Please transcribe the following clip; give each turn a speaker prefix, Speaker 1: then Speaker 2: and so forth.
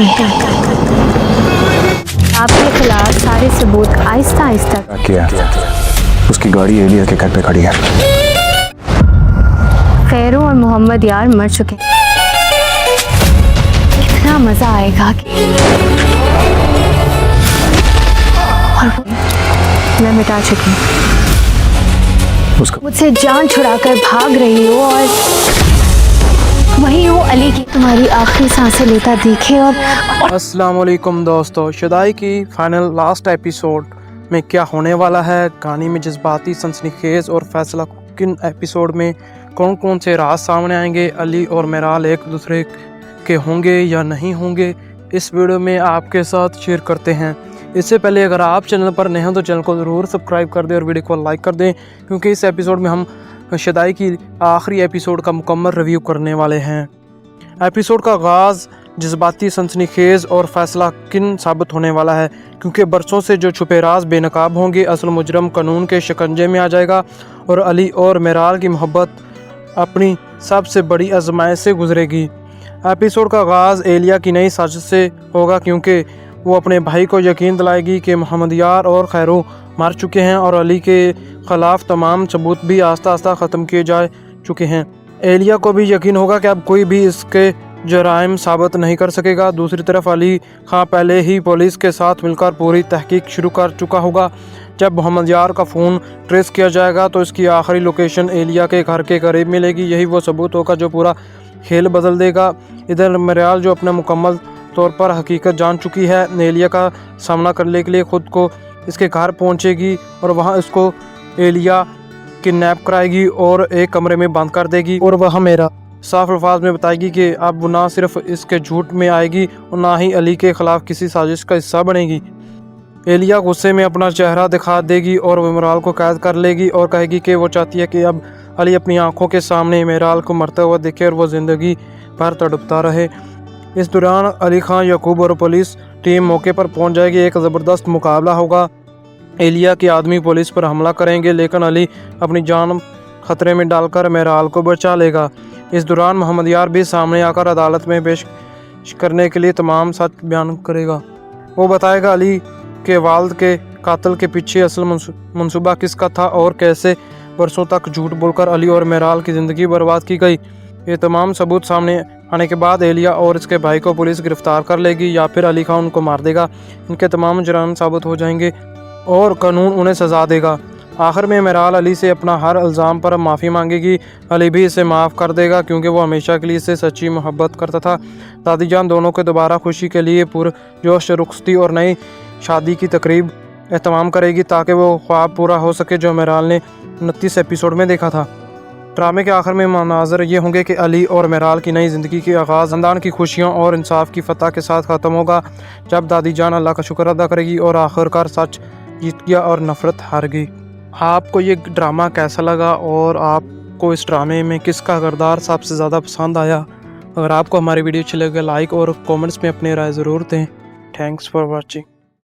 Speaker 1: सकते हैं। आपके खिलाफ सारे सबूत आहिस्ता आहिस्ता
Speaker 2: किया। उसकी गाड़ी एलिया के घर पे खड़ी है।
Speaker 1: खैरू और मोहम्मद यार मर चुके हैं। कितना मजा आएगा और मैं मिटा चुकी हूँ।
Speaker 2: उसका
Speaker 1: मुझसे जान छुड़ाकर भाग रही हो और वही हो अली की तुम्हारी आखिरी सांसें लेता देखे। और
Speaker 3: अस्सलाम वालेकुम दोस्तों, शुदाई की फाइनल लास्ट एपिसोड में क्या होने वाला है, कहानी में जज्बाती सनसनीखेज और फैसला किन एपिसोड में कौन कौन से राज सामने आएंगे, अली और मेराल एक दूसरे के होंगे या नहीं होंगे, इस वीडियो में आपके साथ शेयर करते हैं। इससे पहले अगर आप चैनल पर नए हो तो चैनल को ज़रूर सब्सक्राइब कर दें और वीडियो को लाइक कर दें, क्योंकि इस एपिसोड में हम शुदाई की आखिरी एपिसोड का मुकम्मल रिव्यू करने वाले हैं। एपिसोड का आगाज़ जज्बाती सनसनीखेज और फैसला किन साबित होने वाला है, क्योंकि बरसों से जो छुपे राज बेनकाब होंगे, असल मुजरम कानून के शिकंजे में आ जाएगा और अली और मेराल की मोहब्बत अपनी सबसे बड़ी आजमाइश से गुजरेगी। एपिसोड का आगाज़ एलिया की नई साजिश से होगा, क्योंकि वो अपने भाई को यकीन दिलाएगी कि मोहम्मद यार और खैरू मर चुके हैं और अली के ख़िलाफ़ तमाम सबूत भी आस्ता आस्ता ख़त्म किए जा चुके हैं। एलिया को भी यकीन होगा कि अब कोई भी इसके जराइम साबित नहीं कर सकेगा। दूसरी तरफ अली खां पहले ही पुलिस के साथ मिलकर पूरी तहकीक शुरू कर चुका होगा। जब मोहम्मद यार का फ़ोन ट्रेस किया जाएगा तो इसकी आखिरी लोकेशन एलिया के घर के करीब मिलेगी। यही वो सबूत होगा जो पूरा खेल बदल देगा। इधर मेराल जो अपने मुकम्मल तौर पर हकीकत जान चुकी है, एलिया का सामना करने के लिए ख़ुद को इसके घर पहुंचेगी और वहां इसको एलिया किडनैप कराएगी और एक कमरे में बंद कर देगी और वह मेरा साफ अल्फाज में बताएगी कि अब ना सिर्फ इसके झूठ में आएगी और ना ही अली के ख़िलाफ़ किसी साजिश का हिस्सा बनेगी। एलिया गुस्से में अपना चेहरा दिखा देगी और वो मेराल को कैद कर लेगी और कहेगी कि वो चाहती है कि अब अली अपनी आंखों के सामने मेराल को मरते हुए देखे और वो ज़िंदगी भर तड़पता रहे। इस दौरान अली खां, याकूब और पुलिस टीम मौके पर पहुंच जाएगी। एक ज़बरदस्त मुकाबला होगा। एलिया के आदमी पुलिस पर हमला करेंगे, लेकिन अली अपनी जान खतरे में डालकर मेराल को बचा लेगा। इस दौरान मोहम्मद यार भी सामने आकर अदालत में पेश करने के लिए तमाम सच बयान करेगा। वो बताएगा अली के वालिद के कातिल के पीछे असल मंसूबा किसका था और कैसे बरसों तक झूठ बोलकर अली और मेराल की ज़िंदगी बर्बाद की गई। ये तमाम सबूत सामने आने के बाद एलिया और इसके भाई को पुलिस गिरफ्तार कर लेगी या फिर अली खां उनको मार देगा। इनके तमाम जुर्म साबित हो जाएंगे और कानून उन्हें सज़ा देगा। आखिर में मेराल अली से अपना हर इल्ज़ाम पर माफ़ी मांगेगी। अली भी इसे माफ़ कर देगा, क्योंकि वो हमेशा के लिए इससे सच्ची मोहब्बत करता था। दादी जान दोनों को दोबारा खुशी के लिए पुरजोश रुखसती और नई शादी की तकरीब एहतमाम करेगी, ताकि वो ख्वाब पूरा हो सके जो मेराल ने 29 एपिसोड में देखा था। ड्रामे के आखिर में मनाज़र ये होंगे कि अली और मेराल की नई ज़िंदगी के आगाज़ ख़ानदान की खुशियों और इंसाफ की फ़तह के साथ ख़त्म होगा, जब दादी जान अल्लाह का शुक्र अदा करेगी और आखिरकार सच जीत गया और नफ़रत हार गई। आपको ये ड्रामा कैसा लगा और आपको इस ड्रामे में किसका किरदार सबसे ज़्यादा पसंद आया? अगर आपको हमारी वीडियो अच्छी लगे लाइक और कमेंट्स में अपनी राय ज़रूर दें। Thanks for watching.